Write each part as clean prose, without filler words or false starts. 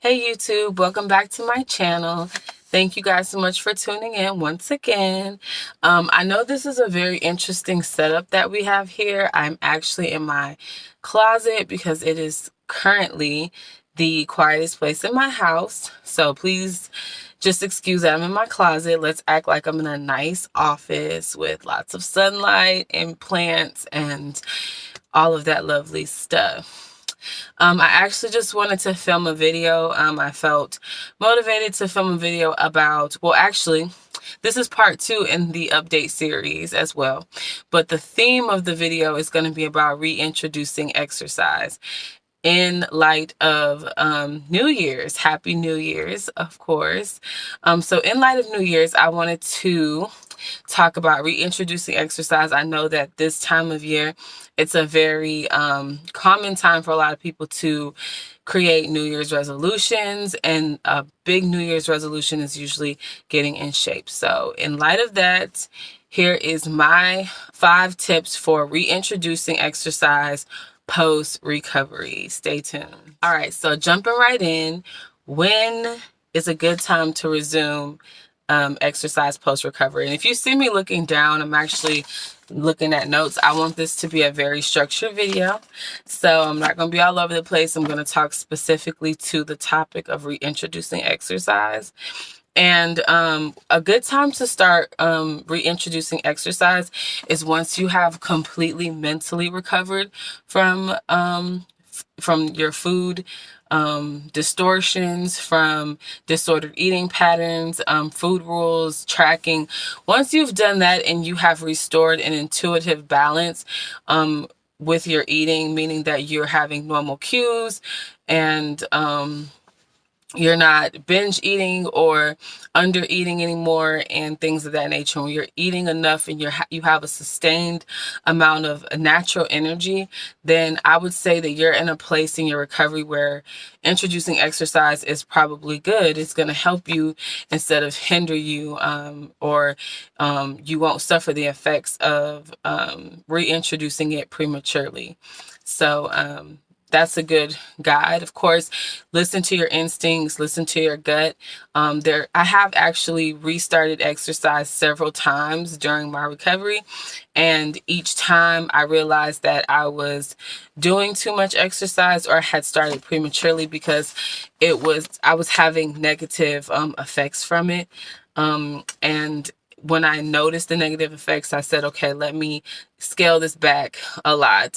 Hey YouTube, welcome back to my channel. Thank you guys so much for tuning in once again. I know this is a very interesting setup that we have here. I'm actually in my closet because it is currently the quietest place in my house. So please just excuse that I'm in my closet. Let's act like I'm in a nice office with lots of sunlight and plants and all of that lovely stuff. I actually just wanted to film a video. I felt motivated to film a video about, well, actually, this is part 2 in the update series as well. But the theme of the video is going to be about reintroducing exercise in light of New Year's. Happy New Year's, of course. So in light of New Year's, I wanted to talk about reintroducing exercise. I know that this time of year, it's a very common time for a lot of people to create New Year's resolutions, and a big New Year's resolution is usually getting in shape. So in light of that, here is my 5 tips for reintroducing exercise post-recovery. Stay tuned. All right, so jumping right in, when is a good time to resume exercise post-recovery? And if you see me looking down, I'm actually looking at notes. I want this to be a very structured video, so I'm not going to be all over the place. I'm going to talk specifically to the topic of reintroducing exercise. And a good time to start reintroducing exercise is once you have completely mentally recovered from your food distortions, from disordered eating patterns, food rules, tracking. Once you've done that and you have restored an intuitive balance with your eating, meaning that you're having normal cues and you're not binge eating or under eating anymore and things of that nature. When you're eating enough and you have a sustained amount of natural energy, then I would say that you're in a place in your recovery where introducing exercise is probably good. It's going to help you instead of hinder you, or you won't suffer the effects of reintroducing it prematurely. So that's a good guide. Of course, listen to your instincts, listen to your gut. I have actually restarted exercise several times during my recovery, and each time I realized that I was doing too much exercise or had started prematurely because I was having negative effects from it. And when I noticed the negative effects, I said, okay, let me scale this back a lot.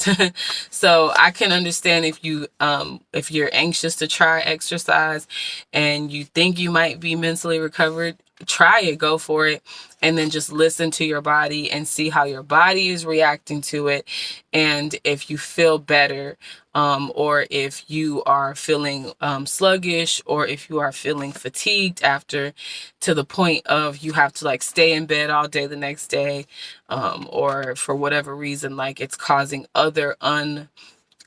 So I can understand if you're anxious to try exercise and you think you might be mentally recovered, try it, go for it, and then just listen to your body and see how your body is reacting to it. And if you feel better, or if you are feeling sluggish, or if you are feeling fatigued after, to the point of you have to like stay in bed all day the next day, or for whatever reason, like it's causing other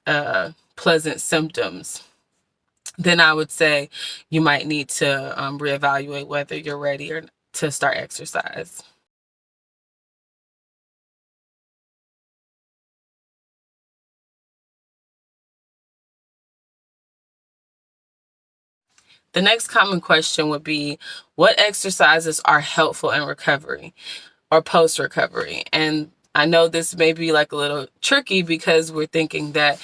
unpleasant symptoms, then I would say you might need to reevaluate whether you're ready or to start exercise. The next common question would be, what exercises are helpful in recovery or post-recovery? And I know this may be like a little tricky because we're thinking that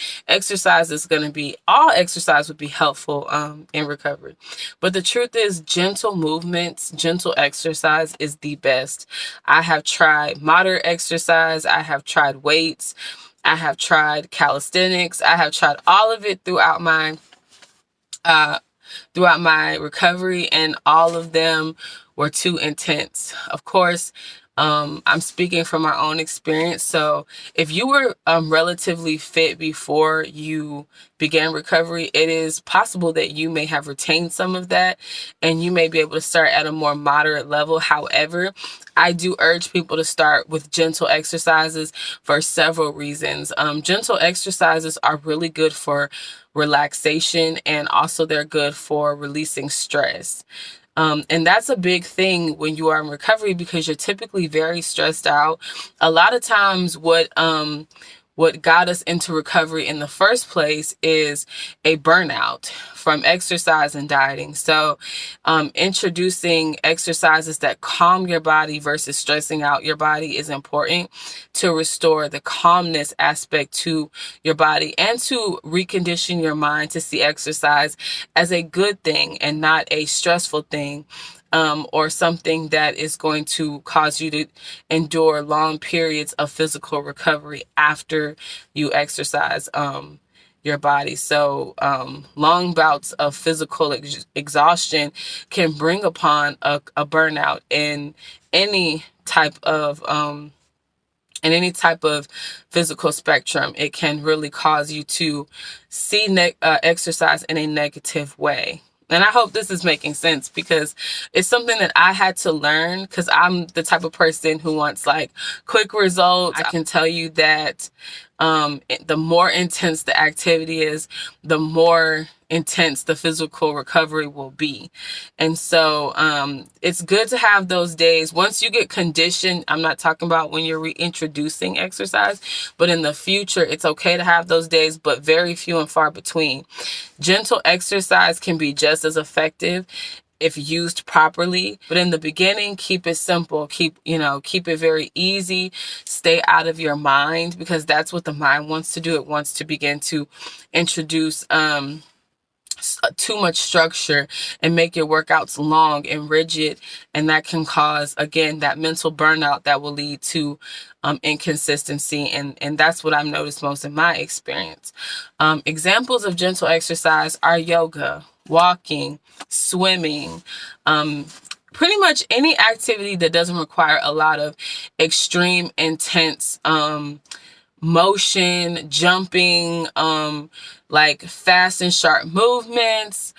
all exercise would be helpful in recovery. But the truth is, gentle movements, gentle exercise is the best. I have tried moderate exercise. I have tried weights. I have tried calisthenics. I have tried all of it throughout my recovery, and all of them were too intense. Of course, I'm speaking from my own experience. So if you were relatively fit before you began recovery, it is possible that you may have retained some of that and you may be able to start at a more moderate level. However, I do urge people to start with gentle exercises for several reasons. Gentle exercises are really good for relaxation, and also they're good for releasing stress. And that's a big thing when you are in recovery because you're typically very stressed out. A lot of times what got us into recovery in the first place is a burnout from exercise and dieting. So introducing exercises that calm your body versus stressing out your body is important to restore the calmness aspect to your body and to recondition your mind to see exercise as a good thing and not a stressful thing. Or something that is going to cause you to endure long periods of physical recovery after you exercise your body. So long bouts of physical exhaustion can bring upon a burnout any type of in any type of physical spectrum. It can really cause you to see exercise in a negative way. And I hope this is making sense because it's something that I had to learn because I'm the type of person who wants like quick results. I can tell you that the more intense the activity is, the more intense the physical recovery will be. And so it's good to have those days. Once you get conditioned, I'm not talking about when you're reintroducing exercise, but in the future, it's okay to have those days, but very few and far between. Gentle exercise can be just as effective if used properly. But in the beginning, keep it simple. Keep it very easy. Stay out of your mind because that's what the mind wants to do. It wants to begin to introduce too much structure and make your workouts long and rigid, and that can cause, again, that mental burnout that will lead to inconsistency, and that's what I've noticed most in my experience. Examples of gentle exercise are yoga, walking, swimming, pretty much any activity that doesn't require a lot of extreme, intense motion, jumping, like fast and sharp movements,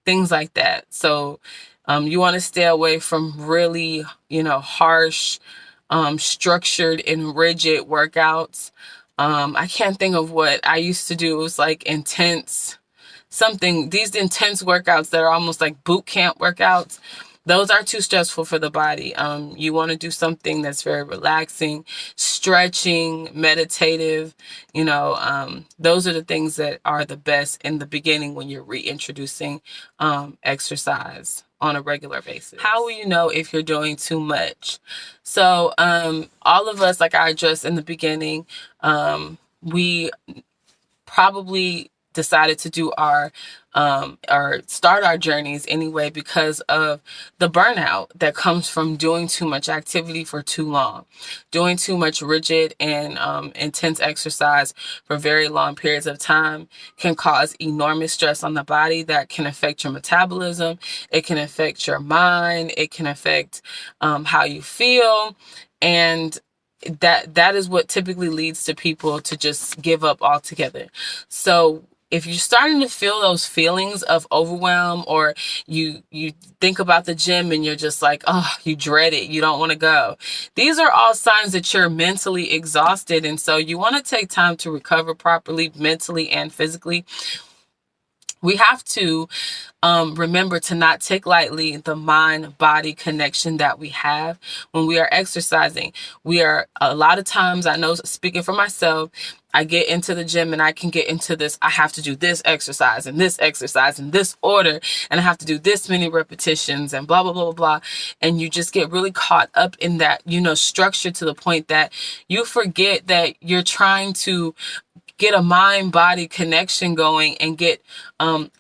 things like that. So you want to stay away from really, harsh, structured and rigid workouts. I can't think of what I used to do. It was like these intense workouts that are almost like boot camp workouts. Those are too stressful for the body. You want to do something that's very relaxing, stretching, meditative. Those are the things that are the best in the beginning when you're reintroducing exercise on a regular basis. How will you know if you're doing too much? So all of us, like I addressed in the beginning, we probably decided to do our or start our journeys anyway because of the burnout that comes from doing too much activity for too long. Doing too much rigid and intense exercise for very long periods of time can cause enormous stress on the body that can affect your metabolism. It can affect your mind. It can affect how you feel. And that is what typically leads to people to just give up altogether. So if you're starting to feel those feelings of overwhelm, or you think about the gym and you're just like, oh, you dread it, you don't want to go. These are all signs that you're mentally exhausted. And so you want to take time to recover properly, mentally and physically. We have to remember to not take lightly the mind-body connection that we have when we are exercising. A lot of times, I know, speaking for myself, I get into the gym and I can get into this, I have to do this exercise in this order, and I have to do this many repetitions and blah, blah, blah, blah, blah. And you just get really caught up in that, structure to the point that you forget that you're trying to get a mind-body connection going and get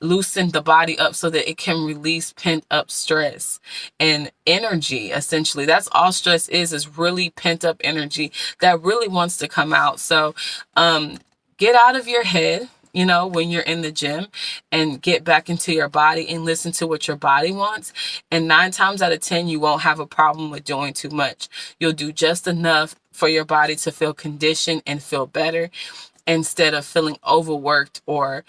loosen the body up so that it can release pent-up stress and energy. Essentially, that's all stress is really pent-up energy that really wants to come out. So get out of your head, when you're in the gym, and get back into your body and listen to what your body wants. And 9 times out of 10, you won't have a problem with doing too much. You'll do just enough for your body to feel conditioned and feel better, instead of feeling overworked or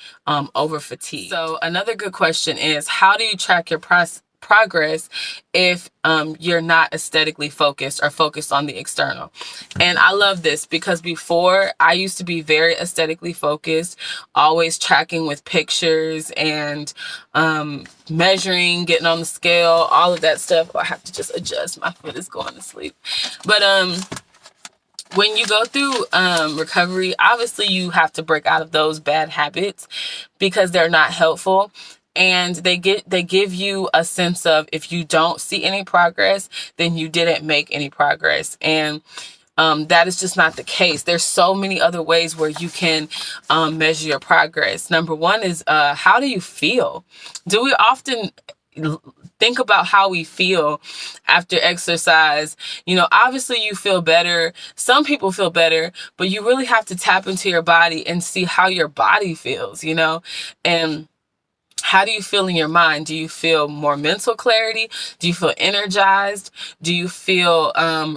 over fatigued. So another good question is, how do you track your progress if you're not aesthetically focused or focused on the external? And I love this because before, I used to be very aesthetically focused, always tracking with pictures and measuring, getting on the scale, all of that stuff. I have to just adjust, my foot is going to sleep. But when you go through recovery, obviously you have to break out of those bad habits because they're not helpful. And they give you a sense of, if you don't see any progress, then you didn't make any progress. And that is just not the case. There's so many other ways where you can measure your progress. Number one is, how do you feel? Do we often think about how we feel after exercise? You know, obviously you feel better. Some people feel better, but you really have to tap into your body and see how your body feels, you know? And how do you feel in your mind? Do you feel more mental clarity? Do you feel energized? Do you feel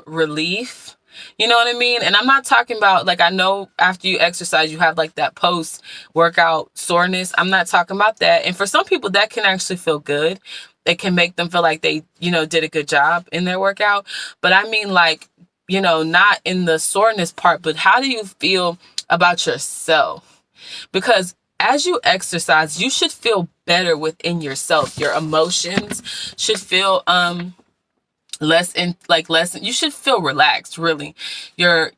relief? You know what I mean? And I'm not talking about, like, I know after you exercise, you have like that post-workout soreness. I'm not talking about that. And for some people, that can actually feel good. It can make them feel like they, you know, did a good job in their workout. But I mean, like, you know, not in the soreness part, but how do you feel about yourself? Because as you exercise, you should feel better within yourself. Your emotions should feel you should feel relaxed, really. You're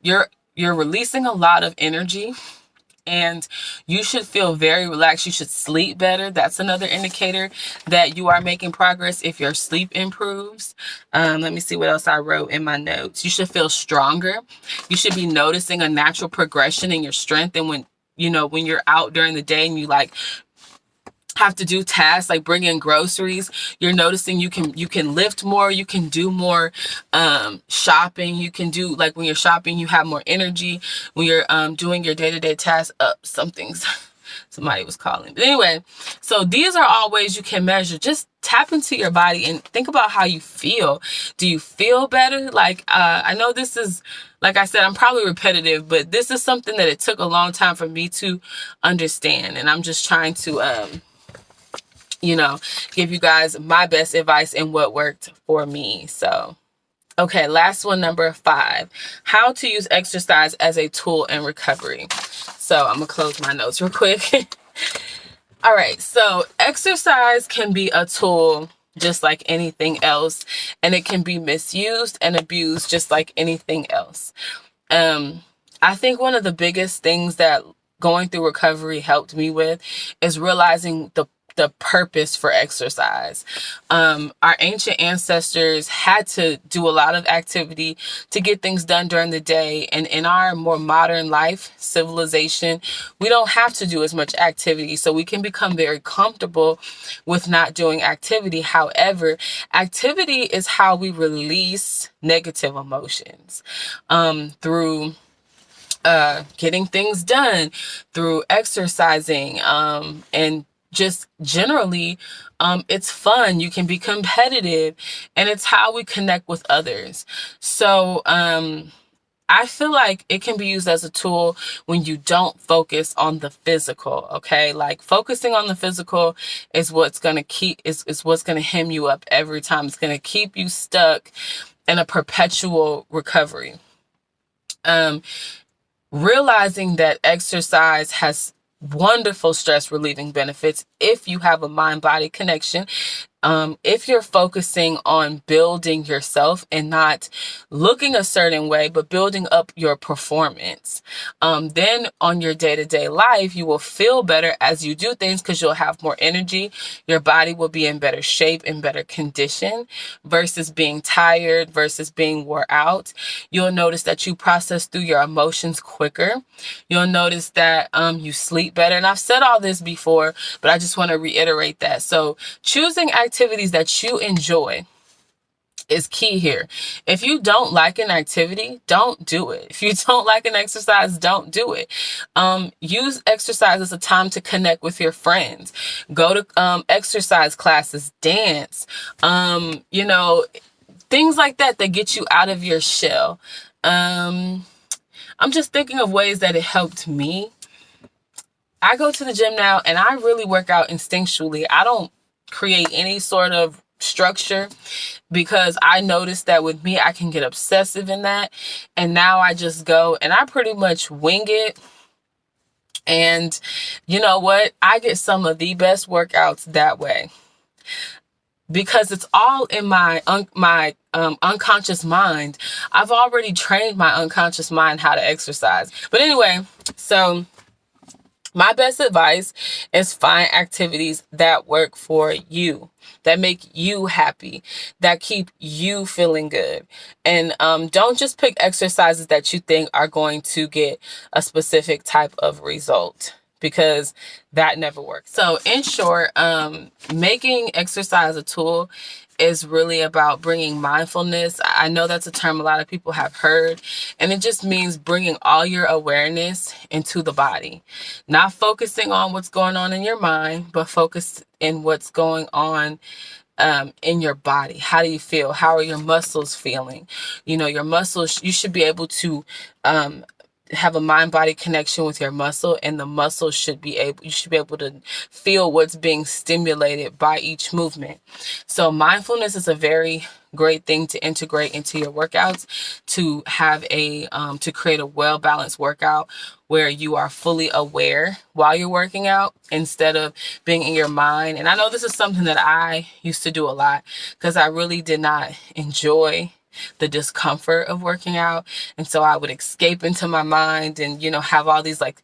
releasing a lot of energy, and you should feel very relaxed. You should sleep better. That's another indicator that you are making progress. If your sleep improves, let me see what else I wrote in my notes. You should feel stronger. You should be noticing a natural progression in your strength. And when you're out during the day and you like have to do tasks like bring in groceries, you're noticing you can lift more, you can do more shopping. You can do, like, when you're shopping, you have more energy. When you're doing your day-to-day tasks, somebody was calling. But anyway, so these are all ways you can measure. Just tap into your body and think about how you feel. Do you feel better? Like, I know this is, like I said, I'm probably repetitive, but this is something that it took a long time for me to understand. And I'm just trying to, give you guys my best advice and what worked for me. So, okay, last one, number 5, how to use exercise as a tool in recovery. So I'm gonna close my notes real quick. All right, so exercise can be a tool just like anything else, and it can be misused and abused just like anything else. I think one of the biggest things that going through recovery helped me with is realizing the purpose for exercise. Our ancient ancestors had to do a lot of activity to get things done during the day. And in our more modern life, civilization, we don't have to do as much activity. So we can become very comfortable with not doing activity. However, activity is how we release negative emotions, through getting things done, through exercising, and just generally, it's fun. You can be competitive, and it's how we connect with others. So I feel like it can be used as a tool when you don't focus on the physical. Okay, like focusing on the physical is what's gonna is what's gonna hem you up every time. It's gonna keep you stuck in a perpetual recovery. Realizing that exercise has wonderful stress relieving benefits if you have a mind-body connection. If you're focusing on building yourself and not looking a certain way, but building up your performance, then on your day-to-day life, you will feel better as you do things because you'll have more energy. Your body will be in better shape, in better condition, versus being tired, versus being wore out. You'll notice that you process through your emotions quicker. You'll notice that you sleep better. And I've said all this before, but I just want to reiterate that. So choosing activities that you enjoy is key here. If you don't like an activity, don't do it. If you don't like an exercise, don't do it. Use exercise as a time to connect with your friends. Go to exercise classes, dance, things like that get you out of your shell. I'm just thinking of ways that it helped me. I go to the gym now and I really work out instinctually. I don't create any sort of structure because I noticed that with me, I can get obsessive in that. And now I just go and I pretty much wing it. And you know what? I get some of the best workouts that way. because it's all in my unconscious mind. I've already trained my unconscious mind how to exercise. But anyway, so my best advice is find activities that work for you, that make you happy, that keep you feeling good. And don't just pick exercises that you think are going to get a specific type of result, because that never works. So in short, making exercise a tool is really about bringing mindfulness. I know that's a term a lot of people have heard, and it just means bringing all your awareness into the body, not focusing on what's going on in your mind, but focus in what's going on in your body. How do you feel? How are your muscles feeling? You know, your muscles, you should be able to have a mind-body connection with your muscle, and the muscle should be able, you should be able to feel what's being stimulated by each movement. So mindfulness is a very great thing to integrate into your workouts, to have a to create a well-balanced workout where you are fully aware while you're working out instead of being in your mind. And I know this is something that I used to do a lot because I really did not enjoy the discomfort of working out. And so I would escape into my mind and, you know, have all these like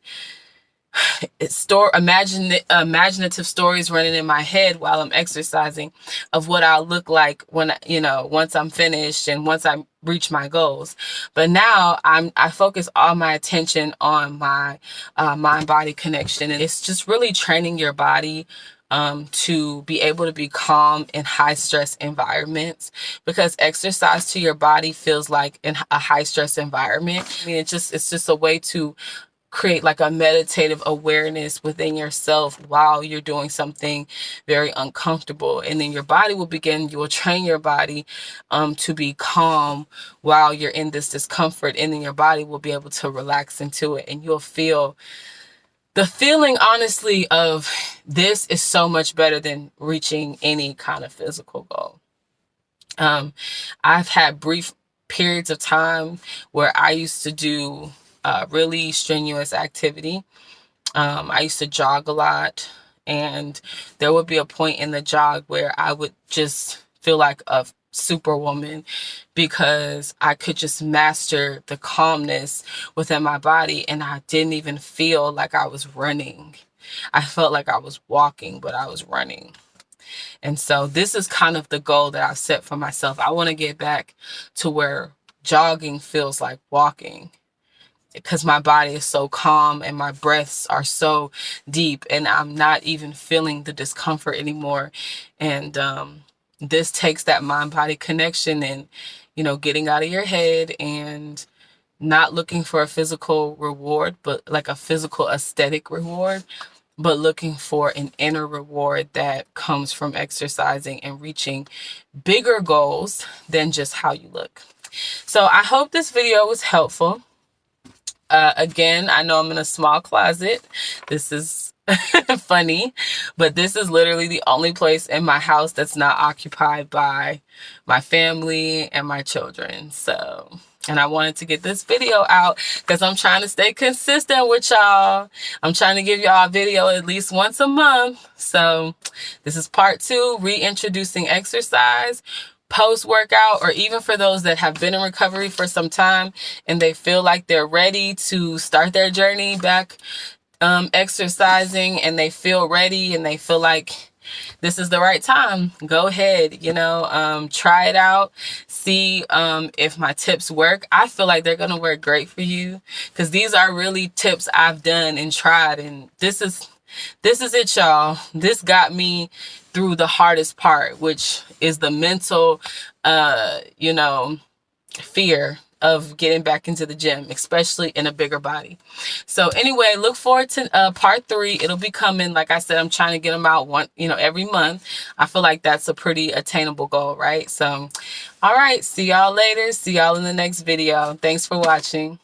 imaginative stories running in my head while I'm exercising of what I'll look like when, you know, once I'm finished and once I reach my goals. But now I focus all my attention on my mind-body connection, and it's just really training your body to be able to be calm in high stress environments, because exercise to your body feels like in a high stress environment. I mean, it's just a way to create like a meditative awareness within yourself while you're doing something very uncomfortable. And then your body will begin, you will train your body to be calm while you're in this discomfort. And then your body will be able to relax into it. And you'll feel the feeling, honestly, of this is so much better than reaching any kind of physical goal. I've had brief periods of time where I used to do really strenuous activity. I used to jog a lot, and there would be a point in the jog where I would just feel like a superwoman because I could just master the calmness within my body, and I didn't even feel like I was running. I felt like I was walking, but I was running. And so this is kind of the goal that I've set for myself. I want to get back to where jogging feels like walking, because my body is so calm and my breaths are so deep and I'm not even feeling the discomfort anymore. And this takes that mind-body connection and, you know, getting out of your head and not looking for a physical reward, but like a physical aesthetic reward, but looking for an inner reward that comes from exercising and reaching bigger goals than just how you look. So I hope this video was helpful. Again, I know I'm in a small closet. This is funny, but this is literally the only place in my house that's not occupied by my family and my children. So, and I wanted to get this video out because I'm trying to stay consistent with y'all. I'm trying to give y'all a video at least once a month. So this is part 2, reintroducing exercise post-workout, or even for those that have been in recovery for some time and they feel like they're ready to start their journey back exercising, and they feel ready and they feel like this is the right time. Go ahead, you know, try it out, see if my tips work. I feel like they're gonna work great for you, because these are really tips I've done and tried, and this is it, y'all. This got me through the hardest part, which is the mental, you know, fear of getting back into the gym, especially in a bigger body. So anyway, look forward to part 3. It'll be coming. Like I said, I'm trying to get them out every month. I feel like that's a pretty attainable goal, right? So, all right, see y'all later. See y'all in the next video. Thanks for watching.